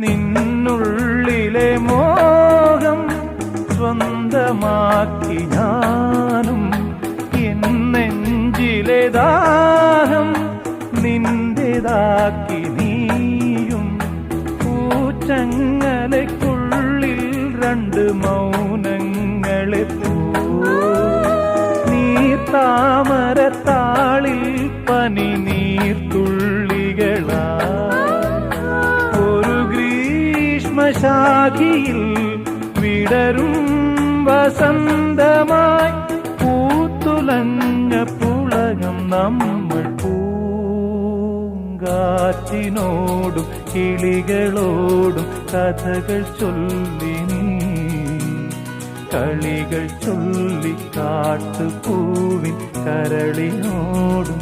നിന്നുള്ളിലെ മോഹം സ്വന്തമാക്കി ഞാനും, എൻ നെഞ്ചിലെ ദാഹം നിന്റേതാക്കി നീയും. പൂച്ചങ്ങലയ്ക്കുള്ളിൽ രണ്ട് മൗനങ്ങളെ നീർത്താമരത്താളിൽ പനി നീർത്തുള്ളികളാ. ഒരു ഗ്രീഷ്മശാഖിയിൽ വിടരും വസന്തമായി പൂത്തുലഞ്ഞ പുളകം നമ്മൾ. പൂങ്കാറ്റിനോടും കിളികളോടും കഥകൾ ചൊല്ലി നീ, കളികൾ ചൊല്ലി കാട്ടുപൂവിൻ കരളിനോടും